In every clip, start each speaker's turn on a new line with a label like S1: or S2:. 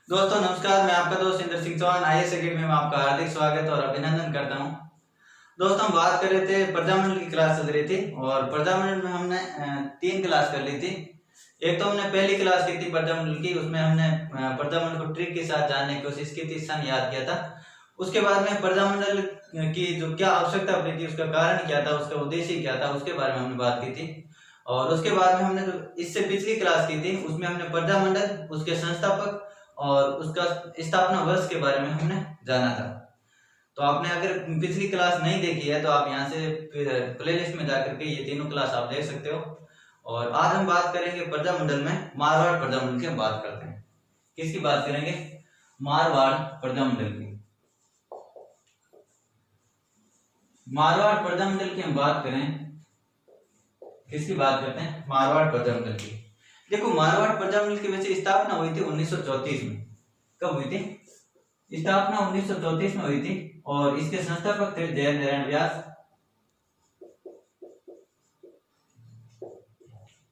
S1: दोस्तों नमस्कार, मैं आपका दोस्त इंद्र सिंह चौहान आईएएस एकेडमी में आपका हार्दिक स्वागत और अभिनंदन करता हूं। दोस्तों हम बात कर रहे थे प्रजामंडल की क्लास चल रही थी और प्रजामंडल में हमने 3 क्लास कर ली थी। एक तो हमने पहली क्लास की थी प्रजामंडल की, उसमें हमने प्रजामंडल को ट्रिक के साथ जानने की कोशिश की थी, सन याद किया था। उसके बाद में प्रजामंडल की जो क्या आवश्यकता पड़ी थी, उसका कारण क्या था, उसका उद्देश्य क्या था, उसके बारे में हमने बात की थी। और उसके बाद में हमने जो इससे पिछली क्लास की थी उसमें हमने प्रजामंडल, उसके संस्थापक और उसका स्थापना वर्ष के बारे में हमने जाना था। तो आपने अगर पिछली क्लास नहीं देखी है तो आप यहाँ से प्लेलिस्ट में जाकर के ये तीनों क्लास आप देख सकते हो। और आज हम बात करेंगे प्रजामंडल में मारवाड़ प्रजामंडल की हम बात करते हैं। किसकी बात करेंगे? मारवाड़ प्रजामंडल की। मारवाड़ प्रजामंडल की हम बात करें, किसकी बात करते हैं? मारवाड़ प्रजामंडल की। देखो, मारवाड़ प्रजामंडल की वैसे स्थापना हुई थी 1934 में। कब हुई थी? स्थापना 1934 में हुई थी और इसके संस्थापक थे जय नारायण व्यास।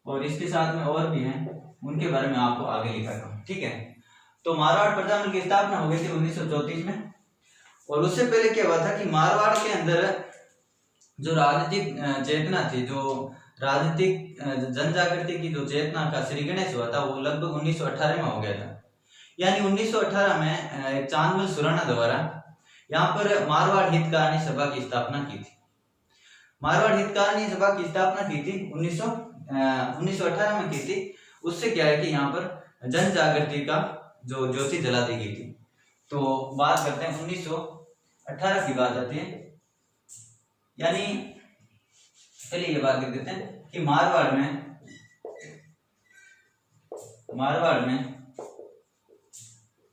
S1: और इसके साथ में और भी हैं, उनके बारे में आपको आगे लिखा था, ठीक है। तो मारवाड़ प्रजामंडल की स्थापना हो गई थी 1934 में। और उससे पहले क्या हुआ था कि मारवाड़ के अंदर जो राजनीतिक चेतना थी, जो राजनीतिक जन जागृति की जो चेतना का श्री गणेश हुआ था, वो लगभग 1918 में हो गया था। यानी 1918 में चांदमल सुराणा द्वारा यहाँ पर मारवाड़ हितकारिणी सभा की स्थापना की थी। मारवाड़ हितकारिणी सभा की स्थापना की थी 1918 में की थी। उससे क्या है कि यहाँ पर जन जागृति का जो ज्योति जला दी गई थी। तो बात करते हैं 1918 की बात आती है। यानी पहले ये बात कर देते हैं कि मारवाड़ में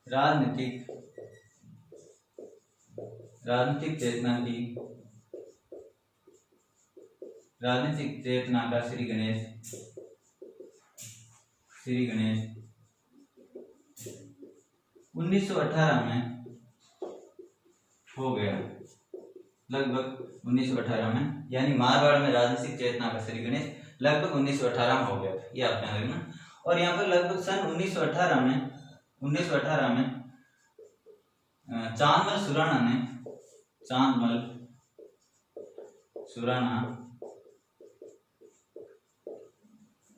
S1: राजनीतिक चेतना का श्री गणेश 1918 में हो गया, लगभग 1918 में। यानी मारवाड़ में राजनीतिक चेतना का श्री गणेश लगभग 1918 में हो गया, ये आप ध्यान रखना। और यहाँ पर लगभग सन 1918 में चांदमल सुराणा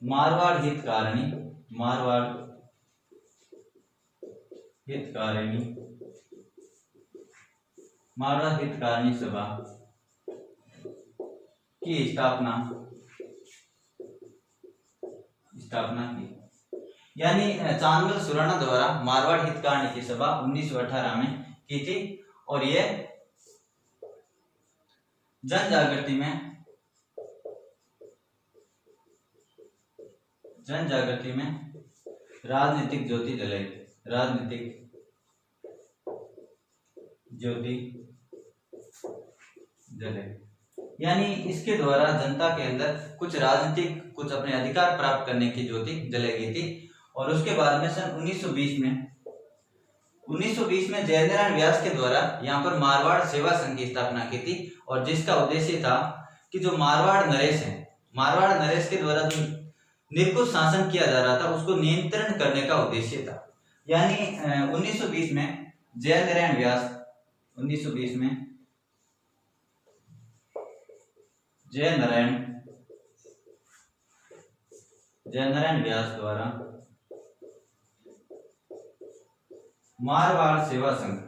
S1: मारवाड़ हितकारिणी सभा की स्थापना की। यानी चांदमल सुराणा द्वारा मारवाड़ हितकारिणी की सभा 1918 में की थी। और ये जन जागृति में राजनीतिक ज्योति जले। यानी इसके द्वारा जनता के अंदर कुछ राजनीतिक, कुछ अपने अधिकार प्राप्त करने की ज्योति जलाई गई थी। और उसके बाद में सन 1920 में जय नारायण व्यास के द्वारा यहाँ पर मारवाड़ सेवा संघ की स्थापना की थी। और जिसका उद्देश्य था कि जो मारवाड़ नरेश के द्वारा जो निरंकुश शासन किया जा रहा था, उसको नियंत्रण करने का उद्देश्य था। यानी 1920 में जय नारायण व्यास जय नारायण व्यास द्वारा मारवाड़ सेवा संघ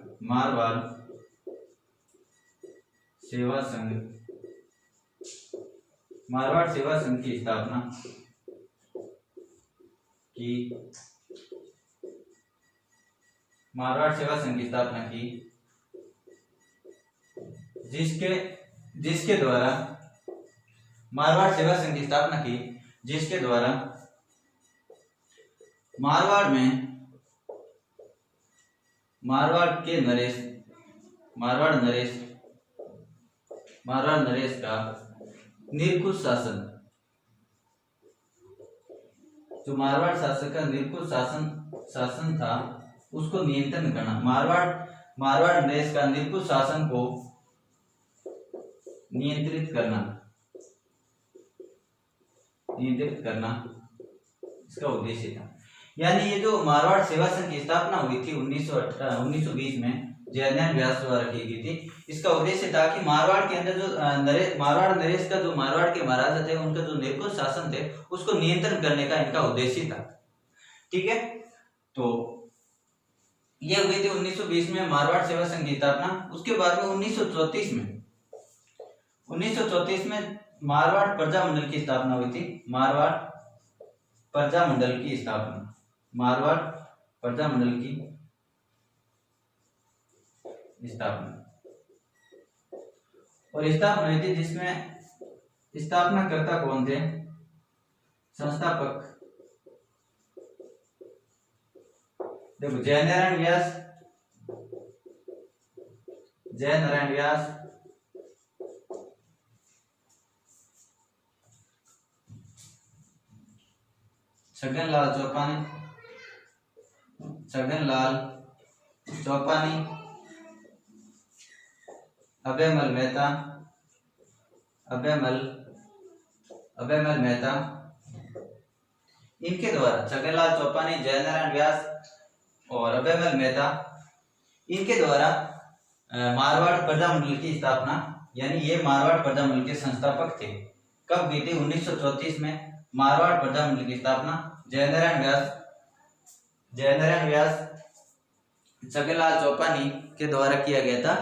S1: की स्थापना की, जिसके द्वारा मारवाड़ सेवा संघ की स्थापना की, जिसके द्वारा मारवाड़ नरेश का निरंकुश शासन, जो मारवाड़ शासक का निरंकुश शासन था, उसको नियंत्रण करना। मारवाड़ नरेश का निरंकुश शासन को नियंत्रित करना इसका उद्देश्य था। यानी ये जो मारवाड़ सेवा संघ की स्थापना हुई थी 1920 में जयनारायण व्यास द्वारा की गई थी। इसका उद्देश्य था कि मारवाड़ के अंदर जो मारवाड़ नरेश का जो मारवाड़ के महाराजा थे उनका जो निरंकुश शासन थे उसको नियंत्रण करने का इनका उद्देश्य था। ठीक है, तो ये हुई थी 1920 में मारवाड़ सेवा संघ की स्थापना। उसके बाद में 1934 में मारवाड़ प्रजा मंडल की स्थापना हुई थी। मारवाड़ प्रजा मंडल की स्थापना, मारवाड़ प्रजा मंडल की स्थापना और स्थापना हुई थी, जिसमें स्थापनाकर्ता कौन थे? संस्थापक देखो जयनारायण व्यास, छगनलाल चौपानी, अभयमल मेहता, इनके द्वारा छगनलाल चौपानी, जयनारायण व्यास और अभयमल मेहता, इनके द्वारा मारवाड़ प्रजा मंडल की स्थापना, यानी ये मारवाड़ प्रजा मंडल के संस्थापक थे। कब हुई थी? 1934 में मारवाड़ प्रजा मंडल की स्थापना जयनारायण व्यास छगनलाल चौपानी के द्वारा किया गया था।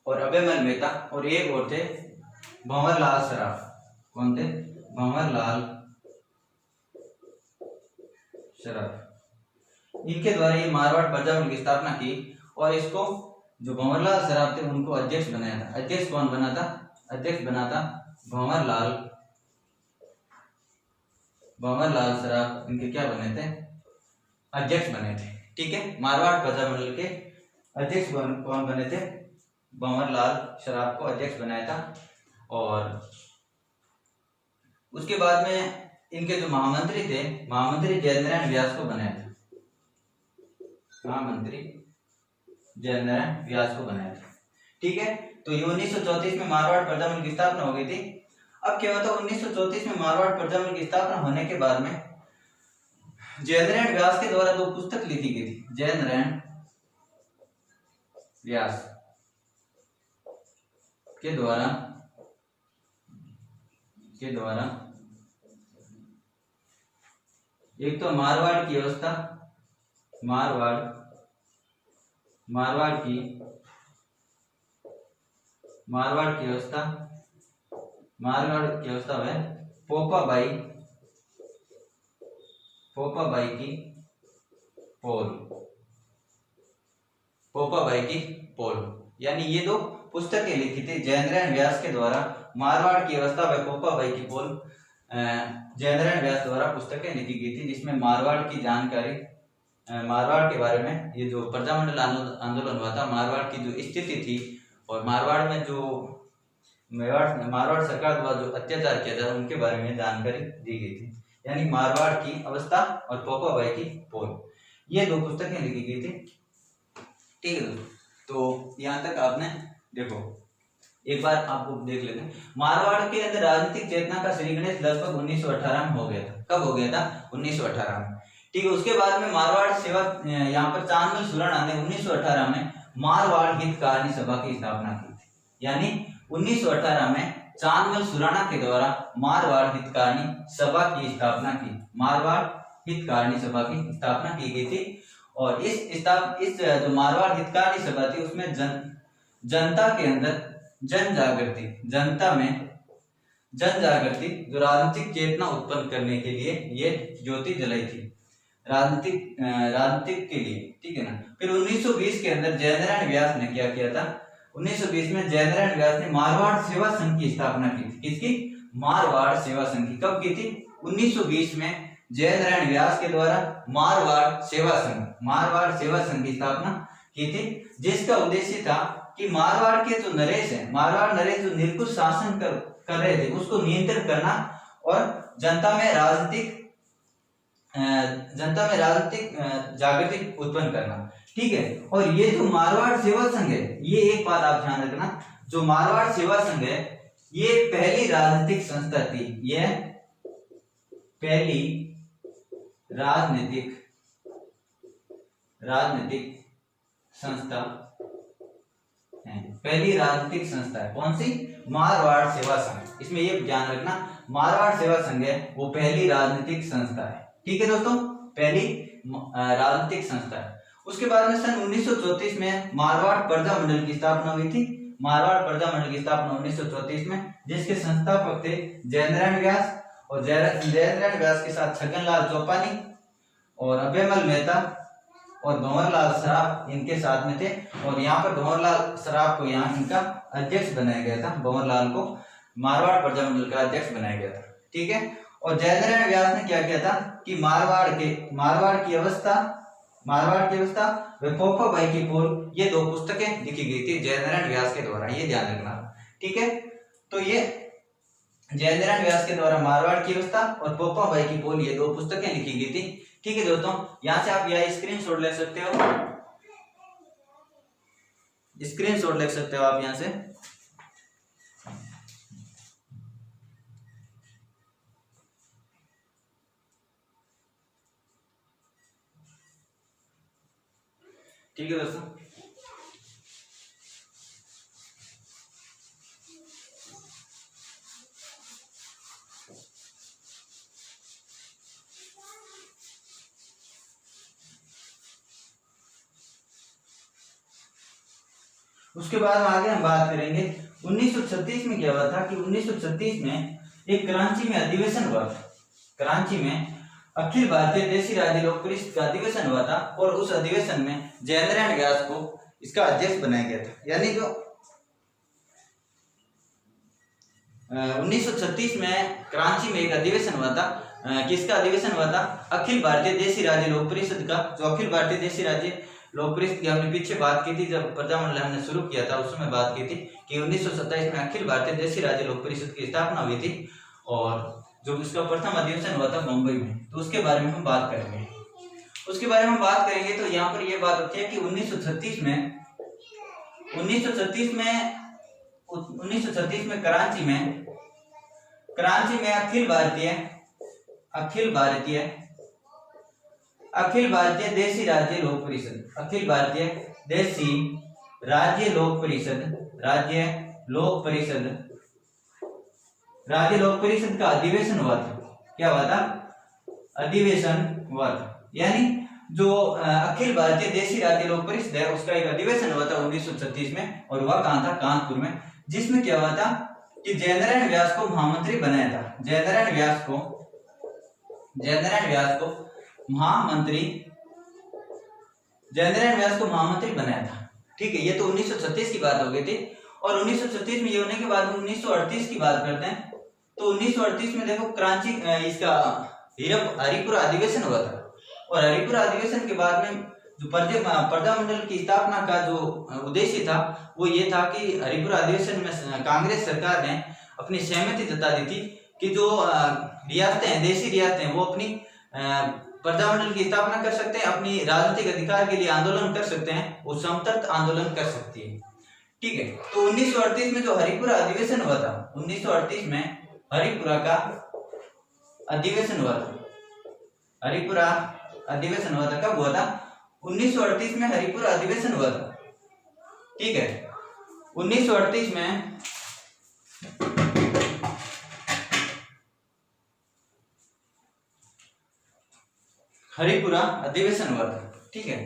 S1: और अभयमल मेहता और एक और थे भंवरलाल सराफ। कौन थे? भंवरलाल सराफ। इनके द्वारा ये मारवाड़ प्रजा मंडल की स्थापना की और इसको जो भंवरलाल सराफ थे उनको अध्यक्ष बनाया था। अध्यक्ष कौन बना था? अध्यक्ष बना था भंवरलाल सराफ। इनके क्या बने थे? अध्यक्ष बने थे। ठीक है, मारवाड़ प्रजा मंडल के अध्यक्ष कौन बने थे? भंवरलाल सराफ को अध्यक्ष बनाया था। और उसके बाद में इनके जो महामंत्री थे, महामंत्री जयनारायण व्यास को बनाया था। महामंत्री जयनारायण व्यास को बनाया था। ठीक है, तो ये 1934 में मारवाड़ प्रजा मंडल की स्थापना हो गई थी। अब क्या होता है? 1934 में मारवाड़ प्रजा मंडल की स्थापना होने के बाद में जयनारायण व्यास के द्वारा 2 पुस्तक लिखी गई थी। जयनारायण व्यास के द्वारा एक तो मारवाड़ की व्यवस्था, मारवाड़ की व्यवस्था है पोपाबाई की पोल, यानी ये 2 पुस्तकें लिखी थी जयनारायण व्यास के द्वारा। मारवाड़ की व्यवस्था व पोपाबाई की पोल जयनारायण व्यास द्वारा पुस्तकें लिखी गई थी, जिसमें मारवाड़ की जानकारी, मारवाड़ के बारे में, ये जो प्रजामंडल आंदोलन हुआ था, मारवाड़ की जो स्थिति थी और मारवाड़ में जो मारवाड़ सरकार द्वारा जो अत्याचार किया था उनके बारे में जानकारी दी गई थी। यानी मारवाड़ की अवस्था और पोपाबाई की पोल, ये 2 पुस्तकें लिखी गई थी। ठीक है, तो यहाँ तक आपने देखो, एक बार आपको देख लेते हैं। मारवाड़ के अंदर राजनीतिक चेतना का श्रीगणेश लगभग 1918 में हो गया था। कब हो गया था? 1918 में। ठीक है, उसके बाद में मारवाड़ सेवा, यहाँ पर चांदमल सुराणा ने 1918 में मारवाड़ हितकारिणी सभा की स्थापना की थी। यानी 1918 में चांदमल सुराणा के द्वारा मारवाड़ हितकारिणी सभा की स्थापना की, मारवाड़ हितकारिणी सभा की स्थापना की गई थी। और इस जो मारवाड़ हितकारिणी सभा थी उसमें जनता के अंदर जनता में जन जागृति, जो राजनीतिक चेतना उत्पन्न करने के लिए ये ज्योति जलाई थी, राजनीतिक के लिए। ठीक है ना। फिर 1920 के अंदर जयनारायण व्यास ने क्या किया था? 1920 में जयनारायण व्यास ने मारवाड़ सेवा संघ की स्थापना की थी। किसकी? मारवाड़ सेवा संघ की। कब की थी? 1920 में जयनारायण व्यास के द्वारा मारवाड़ सेवा संघ की स्थापना की थी, जिसका उद्देश्य था कि मारवाड़ के जो नरेश है, मारवाड़ नरेश जो निरंकुश शासन कर रहे थे उसको नियंत्रण करना और जनता में राजनीतिक जागृति उत्पन्न करना। ठीक है, और ये जो मारवाड़ सेवा संघ है, ये एक बात आप ध्यान रखना, जो मारवाड़ सेवा संघ है ये पहली राजनीतिक संस्था थी, यह पहली राजनीतिक संस्था है, पहली राजनीतिक संस्था है। कौन सी? मारवाड़ सेवा संघ। इसमें ये ध्यान रखना, मारवाड़ सेवा संघ है वो पहली राजनीतिक संस्था है। ठीक है दोस्तों, पहली राजनीतिक संस्था है। उसके बाद में सन 1934 में मारवाड़ प्रजा मंडल की स्थापना हुई थी। मारवाड़ प्रजा मंडल की स्थापना 1934 में, जिसके संस्थापक थे जयनारायण व्यास, और जयनारायण व्यास के साथ छगनलाल चौपानी और अभयमल मेहता और भंवरलाल सराफ इनके साथ में थे। और यहाँ पर भंवरलाल सराफ को यहाँ इनका अध्यक्ष बनाया गया था, भंवरलाल को मारवाड़ प्रजा मंडल का अध्यक्ष बनाया गया था। ठीक है, और जयनारायण व्यास ने क्या किया था कि मारवाड़ की अवस्था व पोपा भाई की पोल, ये दो पुस्तकें लिखी गई थी जयनारायण व्यास के द्वारा, ये ध्यान रखना। ठीक है, तो ये जयनारायण व्यास के द्वारा मारवाड़ की अवस्था और पोपा भाई की पोल, ये दो पुस्तकें लिखी गई थी। ठीक है दोस्तों, यहां से आप यह स्क्रीनशॉट ले सकते हो, स्क्रीनशॉट ले सकते हो आप यहां से। ठीक है दोस्तों, उसके बाद आगे हम बात करेंगे 1936 में क्या हुआ था कि 1936 में एक कराची में अधिवेशन हुआ था। कराची में अखिल भारतीय देशी राज्य लोक परिषद का अधिवेशन हुआ था और उस अधिवेशन में जयनारायण व्यास को इसका अध्यक्ष बनाया गया था। यानी जो 1936 में कराची में एक अधिवेशन हुआ था, किसका अधिवेशन हुआ था? अखिल भारतीय देशी राज्य लोक परिषद का। जो अखिल भारतीय देशी राज्य लोक परिषद की हमने पीछे बात की थी, जब प्रजा मंडल हमने शुरू किया था उस समय बात की थी कि 1927 में अखिल भारतीय देशी राज्य लोक परिषद की स्थापना हुई थी और जो इसका प्रथम अधिवेशन हुआ था मुंबई में। तो उसके बारे में हम बात करेंगे। तो यहाँ पर यह बात होती है कि 1936 में कराची में अखिल भारतीय देशी राज्य लोक परिषद, अखिल भारतीय देशी राज्य लोक परिषद का अधिवेशन हुआ था। क्या हुआ था? अधिवेशन हुआ था। यानी जो अखिल भारतीय देशी राज्य लोक परिषद है उसका एक अधिवेशन हुआ था 1936 में, और वह कहाँ था? कानपुर में। जिसमें क्या हुआ था कि जयनारायण व्यास को महामंत्री बनाया था। जयनारायण व्यास को महामंत्री बनाया था। ठीक है, ये तो 1936 की बात हो गई थी। और 1936 में ये होने के बाद 1938 की बात करते हैं। तो 1938 में देखो कराची इसका हरिपुरा अधिवेशन हुआ था, और हरिपुरा अधिवेशन के बाद में जो प्रजा मंडल की स्थापना का जो उद्देश्य था वो ये था कि हरिपुरा अधिवेशन में कांग्रेस सरकार ने अपनी सहमति जता दी थी कि जो रियासतें हैं, देशी रियासतें, वो अपनी प्रजा मंडल की स्थापना कर सकते हैं, अपनी राजनीतिक अधिकार के लिए आंदोलन कर सकते हैं, वो समतट आंदोलन कर सकती है। ठीक है, तो 1938 में जो हरिपुरा अधिवेशन हुआ था, 1938 में हरिपुरा का अधिवेशन हुआ था। हरिपुरा अधिवेशन हुआ था, कब हुआ था? 1938 में हरिपुरा अधिवेशन हुआ था। ठीक है, 1938 में हरिपुरा अधिवेशन हुआ था। ठीक है,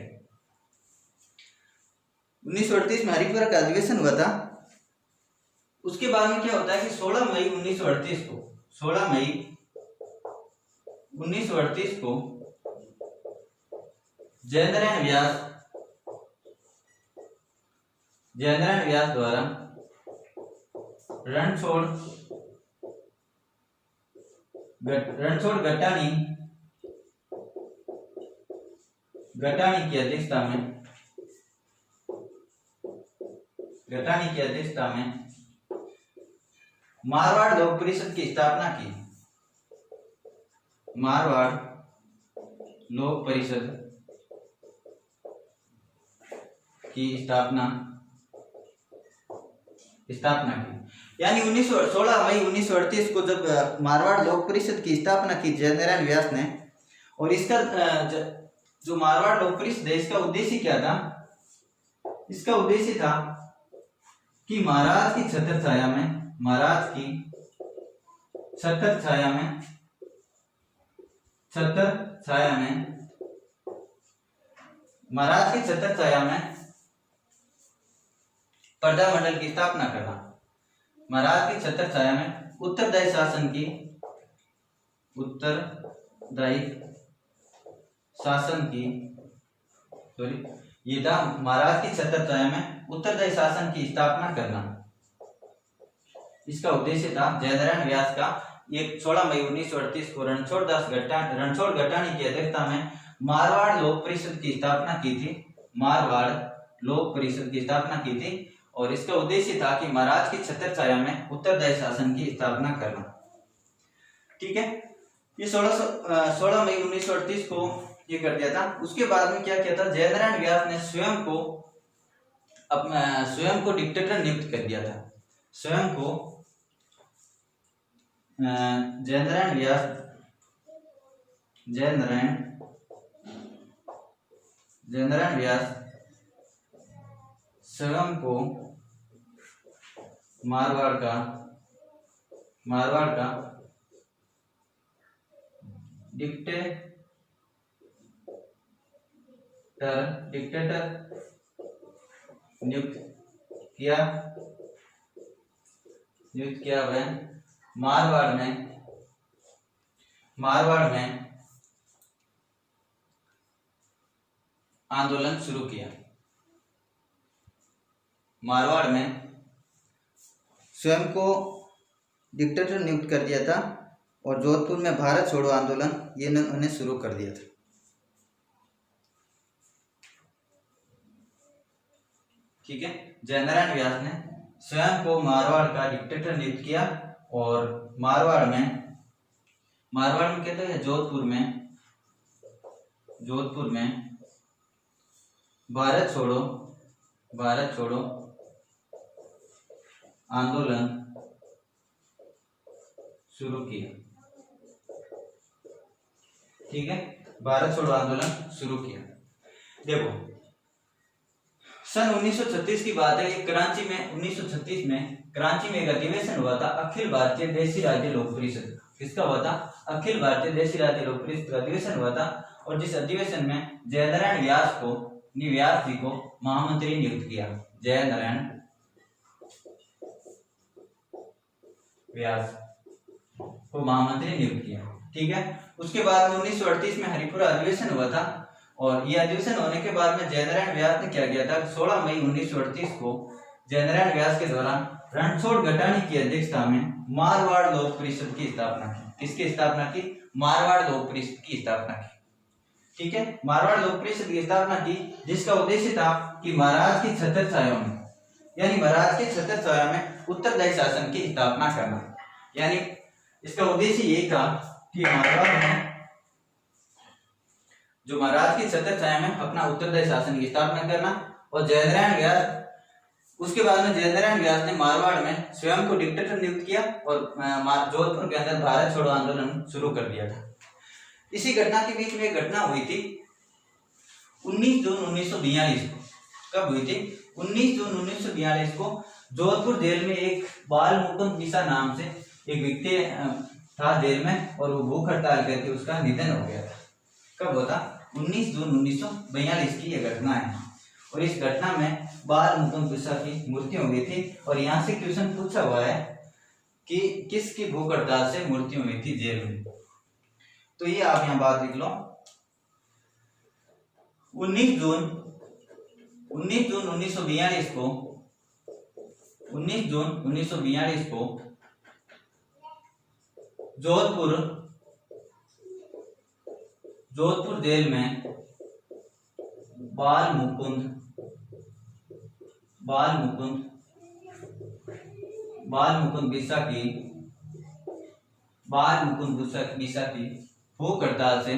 S1: 1938 में हरिपुरा का अधिवेशन हुआ था। उसके बाद में क्या होता है कि 16 मई 1938 को जयनारायण व्यास द्वारा रणछोड़ गटानी की अध्यक्षता में मारवाड़ लोक परिषद की स्थापना की। मारवाड़ लोक परिषद की स्थापना की। यानी 16 मई 1938 को जब मारवाड़ लोक परिषद की स्थापना की जयनारायण व्यास ने, और इसका जो मारवाड़ लोक परिषद है इसका उद्देश्य क्या था? इसका उद्देश्य था कि महाराज की छत्र छाया में, महाराज की छत्र छाया में, छत्र छाया में, महाराज की छत्र छाया में प्रजामंडल की स्थापना करना, महाराज की छत्र छाया में उत्तरदायी शासन की, उत्तरदायी शासन की, सॉरी ये था महाराज की छत्र छाया में उत्तरदायी शासन की स्थापना करना। इसका उद्देश्य था जयनारायण व्यास का। ये 16 मई 1938 को रणछोड़ गटानी की अध्यक्षता में मारवाड़ लोक परिषद की स्थापना की थी, मारवाड़ लोक परिषद की स्थापना की थी, और इसका उद्देश्य था कि महाराज की छत्र छाया में उत्तरदायी शासन की स्थापना करना। ठीक है, ये 16 मई 1938 को ये कर दिया था। उसके बाद में क्या किया था? जयनारायण व्यास ने स्वयं को डिक्टेटर नियुक्त कर दिया था। स्वयं को जयनारायण व्यास स्वयं को मारवाड़ का डिक्टेटर नियुक्त किया वह मारवाड़ में आंदोलन शुरू किया। मारवाड़ में स्वयं को डिक्टेटर नियुक्त कर दिया था, और जोधपुर में भारत छोड़ो आंदोलन ये उन्होंने शुरू कर दिया था। ठीक है, जयनारायण व्यास ने स्वयं को मारवाड़ का डिक्टेटर नियुक्त किया, और मारवाड़ में कहते हैं जोधपुर में भारत छोड़ो आंदोलन शुरू किया। ठीक है, भारत छोड़ो आंदोलन शुरू किया। देखो सन 1936 की बात है, कराची में 1936 में कराची में एक अधिवेशन हुआ था, अखिल भारतीय देशी राज्य लोक परिषद। किसका हुआ था? अखिल भारतीय देशी राज्य लोक परिषद का अधिवेशन हुआ था, और जिस अधिवेशन में जयनारायण व्यास जी को महामंत्री नियुक्त किया। जयनारायण व्यास को महामंत्री नियुक्त किया। ठीक है, उसके बाद में 1938 में हरिपुरा अधिवेशन हुआ था, और यह अधिवेशन होने के बाद में जयनारायण व्यास ने क्या किया था? 16 मई 1938 को जयनारायण व्यास के द्वारा रणछोड़ गटानी की अध्यक्षता में मारवाड़ लोक परिषद की स्थापना की। किसकी स्थापना की? मारवाड़ लोक परिषद की स्थापना की। ठीक है, मारवाड़ लोक परिषद की स्थापना की, जिसका उद्देश्य था कि महाराज की छत्र छाया में, यानी महाराज की छत्र छाया में उत्तरदायी शासन की स्थापना करना। यानी इसका उद्देश्य यही था कि मारवाड़ में जो महाराज की छत्र छाया में अपना उत्तरदायी शासन की स्थापना करना। और जयनारायण व्यास, उसके बाद में जयनारायण व्यास ने मारवाड़ में स्वयं को डिक्टेटर नियुक्त किया, और जोधपुर के अंदर भारत छोड़ो आंदोलन शुरू कर दिया था। इसी घटना के बीच में एक घटना हुई थी 19 जून 1942 को। कब हुई थी? 19 जून 1942 को जोधपुर जेल में एक बाल मुकुंद मिश्रा नाम से एक व्यक्ति था जेल में, और वो भूख हड़ताल करके उसका निधन हो गया था। कब होता? 19 जून 1942 की यह घटना है, और इस घटना में बाल मुकुंद मिश्रा की मृत्यु हो गई थी। और यहाँ से क्वेश्चन पूछा हुआ है कि किसकी भूख हड़ताल से मृत्यु हुई थी जेल में, तो ये आप यहाँ बात लिख लो। 19 जून 1942 को जोधपुर जेल में बाल मुकुंद मिश्रा की भूख हड़ताल से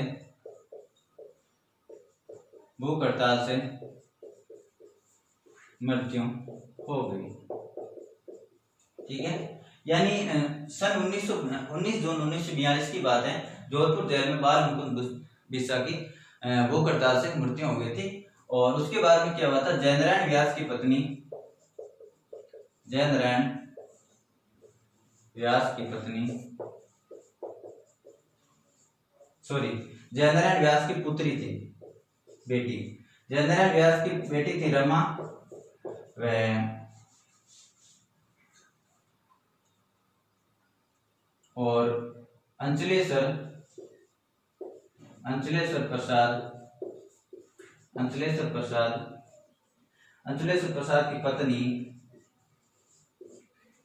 S1: मृत्यु हो गई। ठीक है, यानी सन 19 जून 1942 की बात है। जोधपुर जेल में बाल मुकुंद बिस्सा की भूख हड़ताल से मृत्यु हो गई थी। और उसके बाद में क्या हुआ था, जयनारायण व्यास की पत्नी, जयनारायण व्यास की पत्नी, जयनारायण व्यास की पुत्री थी, बेटी, जयनारायण व्यास की बेटी थी रमा, व और अंचलेश्वर प्रसाद की पत्नी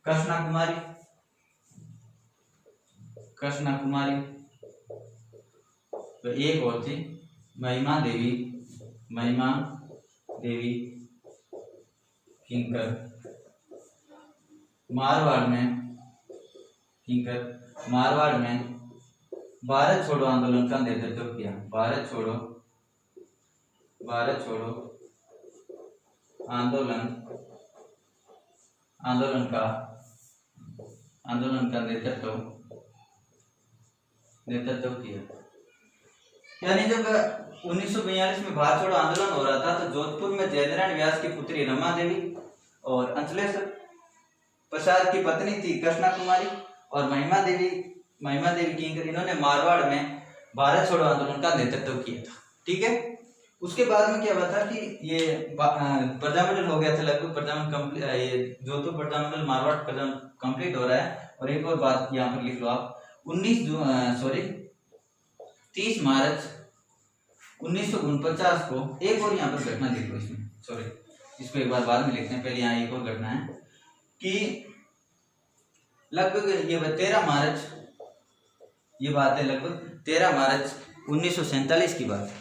S1: कृष्णा कुमारी, तो एक और थी महिमा देवी किंकर। मारवाड़ में भारत छोड़ो आंदोलन का नेतृत्व किया। भारत छोड़ो आंदोलन का नेतृत्व किया। यानी जब 1942 में भारत छोड़ो आंदोलन हो रहा था तो जोधपुर में जयनारायण व्यास की पुत्री रमा देवी और अंचलेश्वर प्रसाद की पत्नी थी कृष्णा कुमारी और महिमा देवी किंकर, इन्होंने मारवाड़ में भारत छोड़ो आंदोलन का नेतृत्व किया था। ठीक है। उसके बाद में क्या हुआ था कि ये प्रजामंडल हो गया था, लगभग प्रजामंडल ये जोधपुर प्रजामंडल मारवाड़ प्रजामंडल कंप्लीट हो रहा है। और एक और बात यहाँ पर लिख लो आप, 30 मार्च 1949 को एक और यहाँ पर घटना लिख लो इसमें, इसको एक बार बाद में लिखते हैं, पहले यहाँ एक और घटना है कि लगभग ये 13 मार्च, ये बात है लगभग 13 मार्च 1947 की बात है।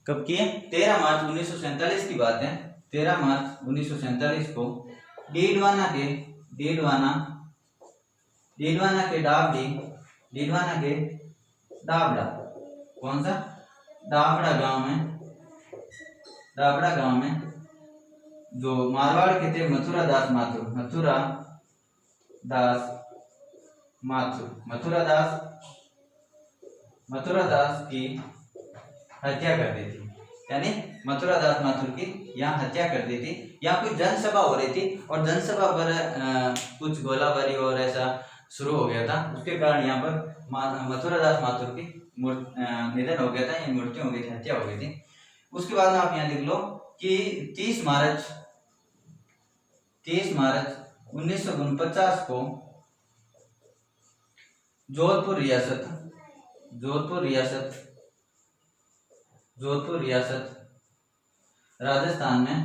S1: कब की है? 13 मार्च 1947 की बात है। 13 मार्च 1947 को डीडवाना के डाबड़ा, कौन सा? डाबड़ा गांव में जो मारवाड़ के थे मथुरा दास की हत्या कर दी थी। यानी मथुरा दास माथुर की यहाँ हत्या कर दी थी। यहाँ कोई जनसभा हो रही थी और जनसभा पर कुछ गोलाबारी और ऐसा शुरू हो गया था। उसके कारण यहाँ पर मथुरा दास माथुर की निधन हो गया था, या मृत्यु हो गई थी, हत्या हो गई थी। उसके बाद में आप यहाँ लिख लो कि 30 मार्च 1949 को जोधपुर रियासत राजस्थान में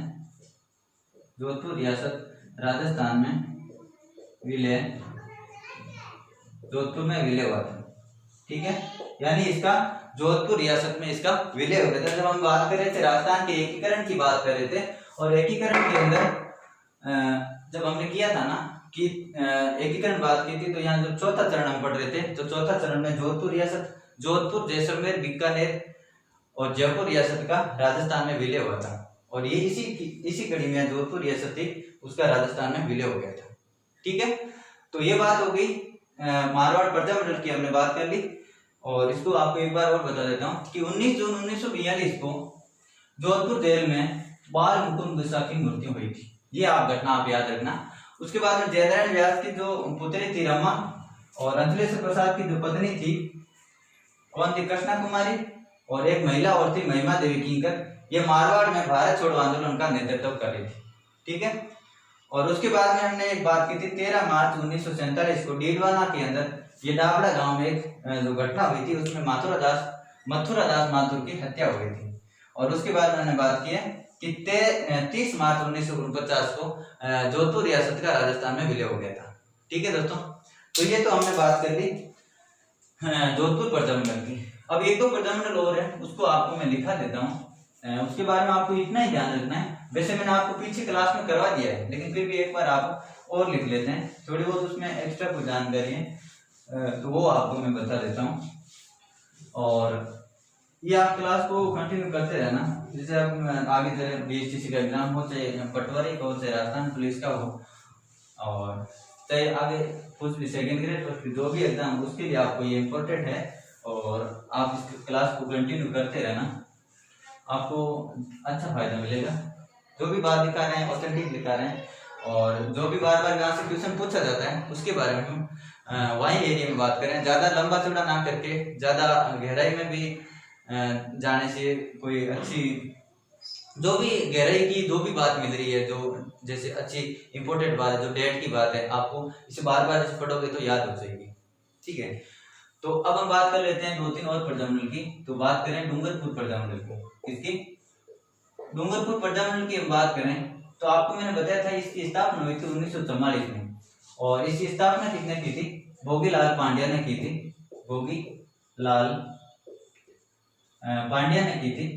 S1: जोधपुर में विलय हुआ था। ठीक है। यानी इसका जोधपुर रियासत में इसका विलय हो गया था। जब हम बात कर रहे थे राजस्थान के एकीकरण की बात कर रहे थे, और एकीकरण के अंदर जब हमने किया था ना कि एकीकरण बात की थी, तो यहाँ जो चौथा चरण हम पढ़ रहे थे, तो चौथा चरण में जोधपुर रियासत, जोधपुर, जैसलमेर, बीकानेर और जयपुर रियासत का राजस्थान में विलय हुआ था। और ये इसी कड़ी में जोधपुर रियासत थी, उसका राजस्थान में विलय हो गया था। ठीक है। तो ये बात हो गई मारवाड़ प्रजामंडल की, हमने बात कर ली। और इसको आपको एक बार और बता देता हूँ कि 19 जून 1942 को जोधपुर जेल में बाल मुकुंद बिस्सा की मृत्यु हुई थी। ये घटना आप याद रखना। उसके बाद में जयनारायण व्यास की जो पुत्री थी रमा, और अंचलेश्वर प्रसाद की जो पत्नी थी, कौन थी? कृष्णा कुमारी, और एक महिला और थी महिमा देवी किंकर। ये मारवाड़ में भारत छोड़ो आंदोलन का नेतृत्व कर रही थी। ठीक है। और उसके बाद में हमने एक बात की थी, 13 मार्च 1947 को डीडवाना के अंदर ये डाबड़ा गांव में एक जो घटना हुई थी, उसमें मथुरा दास माथुर की हत्या हो गई थी। और उसके बाद मैंने बात की है कि 30 मार्च 1949 को जोधपुर रियासत का राजस्थान में विलय हो गया था। ठीक है दोस्तों। तो ये तो हमने बात कर ली जोधपुर प्रजामंडल की। अब एक दो प्रजामंडल और है, उसको आपको मैं लिखा देता हूँ। उसके बारे में आपको इतना ही ध्यान रखना है। वैसे मैंने आपको पीछे क्लास में करवा दिया है, लेकिन फिर भी एक बार आप और लिख लेते हैं, थोड़ी बहुत उसमें एक्स्ट्रा कुछ जानकारी है, तो वो आपको मैं बता देता हूँ। और ये आप क्लास को कंटिन्यू करते रहना, जैसे आप आगे चले BSTC का एग्जाम हो, चाहे पटवारी का हो, चाहे राजस्थान पुलिस का हो, और चाहे आगे कुछ भी सेकेंड ग्रेड फर्स्ट ग्रेड जो भी एग्जाम उसके लिए आपको ये इम्पोर्टेंट है। और आप इस क्लास को कंटिन्यू करते रहना, आपको अच्छा फायदा मिलेगा। जो भी बात दिखा रहे हैं ऑथेंटिक दिखा रहे हैं, और जो भी बार बार यहाँ से क्वेश्चन पूछा जाता है उसके बारे में हम वही एरिया में बात करें, ज़्यादा लंबा चौड़ा ना करके, ज़्यादा गहराई में भी जाने से कोई अच्छी जो भी गहराई की जो भी बात मिल रही है, जो जैसे अच्छी इंपॉर्टेंट बात है, जो डेट की बात है, आपको इसे बार बार जैसे पढ़ोगे तो याद हो जाएगी। ठीक है, तो अब हम बात कर लेते हैं 2-3 और प्रजामंडल की। तो बात करें डूंगरपुर प्रजामंडल को, किसकी? डूंगरपुर प्रजामंडल की हम बात करें तो आपको मैंने बताया था इसकी स्थापना हुई थी 1944 में, और इसकी स्थापना किसने की थी? भोगीलाल पांड्या ने की थी। भोगीलाल पांड्या ने की थी।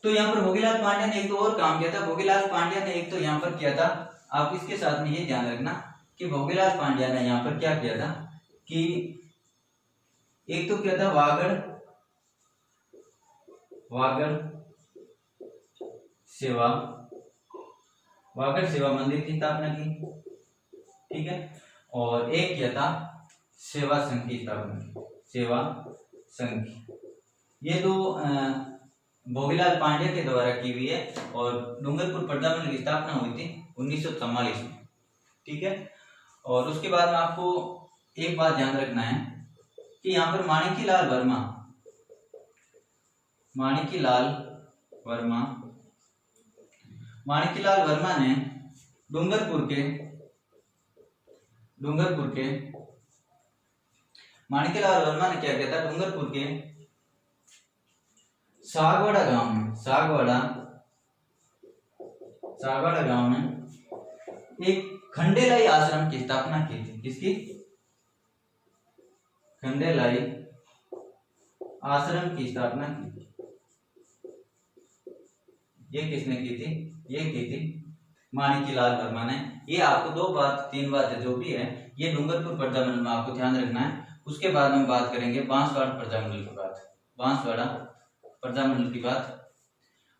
S1: तो यहाँ पर भोगीलाल पांड्या ने एक तो और काम किया था। भोगीलाल पांड्या ने एक तो यहाँ पर किया था, आप इसके साथ में ये ध्यान रखना कि भोगीलाल पांड्या ने यहाँ पर क्या किया था कि एक तो किया था वागड़ सेवा मंदिर की स्थापना की। ठीक है, और एक किया था सेवा संघ की स्थापना की, सेवा संघ। ये दो भोगीलाल पांड्या के द्वारा की हुई है, और डूंगरपुर प्रजामंडल की स्थापना हुई थी 1944 में। ठीक है, और उसके बाद में आपको एक बात ध्यान रखना है कि यहाँ पर माणिक्यलाल वर्मा ने डूंगरपुर के माणिक्यलाल वर्मा ने क्या किया था? डूंगरपुर के सागवाड़ा गांव में एक खंडेलाई आश्रम की स्थापना की थी। किसकी? खंडेलाई आश्रम की स्थापना की थी। ये किसने की थी? ये की थी माणिक्यलाल वर्मा ने। ये आपको 3 बातें जो भी है ये डूंगरपुर प्रजामंडल में आपको ध्यान रखना है। उसके बाद हम बात करेंगे बांसवाड़ा प्रजामंडल की बात।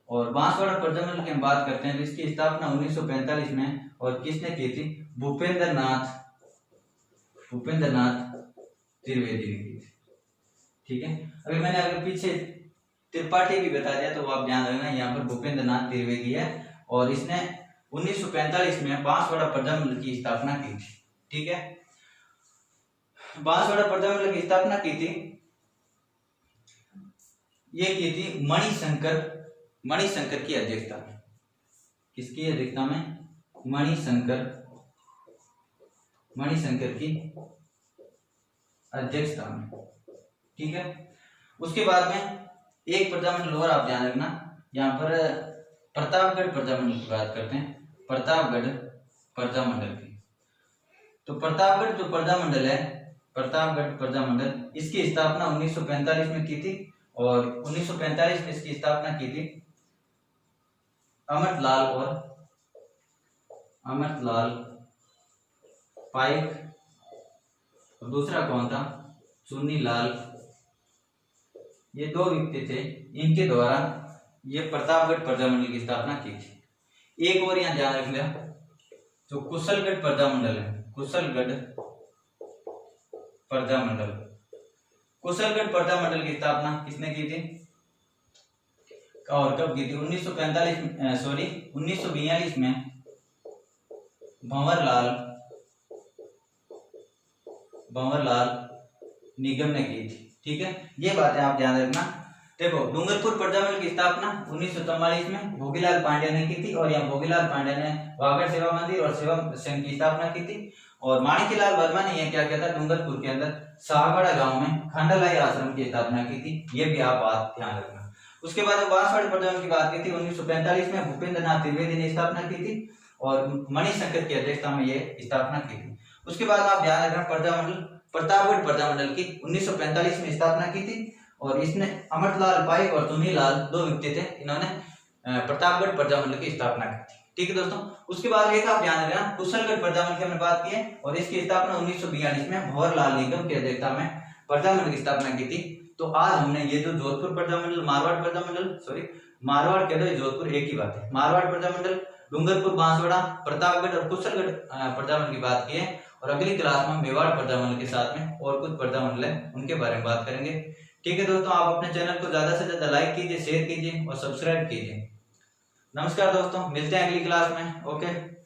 S1: और बांसवाड़ा प्रजामंडल की हम बात करते हैं तो इसकी स्थापना 1945 में, और किसने की थी? भूपेंद्र नाथ त्रिवेदी ने की थी। ठीक है, अगर पीछे त्रिपाठी भी बता दिया तो आप ध्यान रखना, यहाँ पर भूपेंद्र नाथ त्रिवेदी है, और इसने 1945 में बांसवाड़ा प्रजामंडल की स्थापना की थी। ठीक है, बांसवाड़ा प्रजामंडल की स्थापना की थी, ये की थी मणिशंकर की अध्यक्षता में। किसकी अध्यक्षता में? मणिशंकर की अध्यक्षता में। ठीक है, उसके बाद में एक प्रजामंडल और आप ध्यान रखना, यहाँ पर प्रतापगढ़ प्रजामंडल की बात करते हैं। प्रतापगढ़ प्रजामंडल की, तो प्रतापगढ़ जो प्रजामंडल है, प्रतापगढ़ प्रजामंडल, इसकी स्थापना 1945 में की थी, और 1945 में इसकी स्थापना की थी अमरलाल पाइक, और दूसरा कौन था? चुन्नीलाल। ये 2 व्यक्ति थे, इनके द्वारा ये प्रतापगढ़ प्रजामंडल की स्थापना की थी। एक और यहाँ ध्यान रख लिया, जो कुशलगढ़ प्रजामंडल है, कुशलगढ़ प्रजामंडल की स्थापना किसने की थी और कब की थी? 1942 में भंवरलाल निगम ने की थी। ठीक है, ये बातें आप ध्यान रखना। देखो, डूंगरपुर प्रजामंडल की स्थापना 1944 में भोगीलाल पांड्या ने की थी, और यहाँ भोगीलाल पांड्या ने वागड़ सेवा मंदिर और सेवा संघ की स्थापना की थी। और माणिक्यलाल वर्मा ने यह क्या किया था? डूंगरपुर के अंदर सागवाड़ा गांव में खंडेलाई आश्रम की स्थापना की थी। ये भी आप बात ध्यान रखना। उसके बाद बांसवाड़ा प्रजामंडल की बात की थी, 1945 में भूपेंद्र नाथ त्रिवेदी ने स्थापना की थी, और मणिशंकर की अध्यक्षता में ये स्थापना की थी। उसके बाद आप ध्यान रखना, प्रतापगढ़ प्रजामंडल की 1945 में स्थापना की थी, और इसने अमरलाल पाइक और चुन्नीलाल 2 व्यक्ति थे, इन्होंने प्रतापगढ़ प्रजामंडल की स्थापना की थी। ठीक है दोस्तों, उसके बाद एक आप ध्यान रखना, कुशलगढ़ प्रजामंडल की हमने बात की है, और इसकी स्थापना 1942 में भंवरलाल निगम की अध्यक्षता में प्रजामंडल की स्थापना की थी। तो आज हमने ये जो जोधपुर प्रजामंडल, मारवाड़ के दो जोधपुर एक ही बात है, मारवाड़ प्रजामंडल, डूंगरपुर, बांसवाड़ा, प्रतापगढ़ और कुशलगढ़ प्रजामंडल की बात की है। और अगली क्लास में मेवाड़ प्रजामंडल के साथ में और कुछ प्रजामंडल है उनके बारे में बात करेंगे। ठीक है दोस्तों, आप अपने चैनल को ज्यादा से ज्यादा लाइक कीजिए, शेयर कीजिए और सब्सक्राइब कीजिए। नमस्कार दोस्तों, मिलते हैं अगली क्लास में। ओके।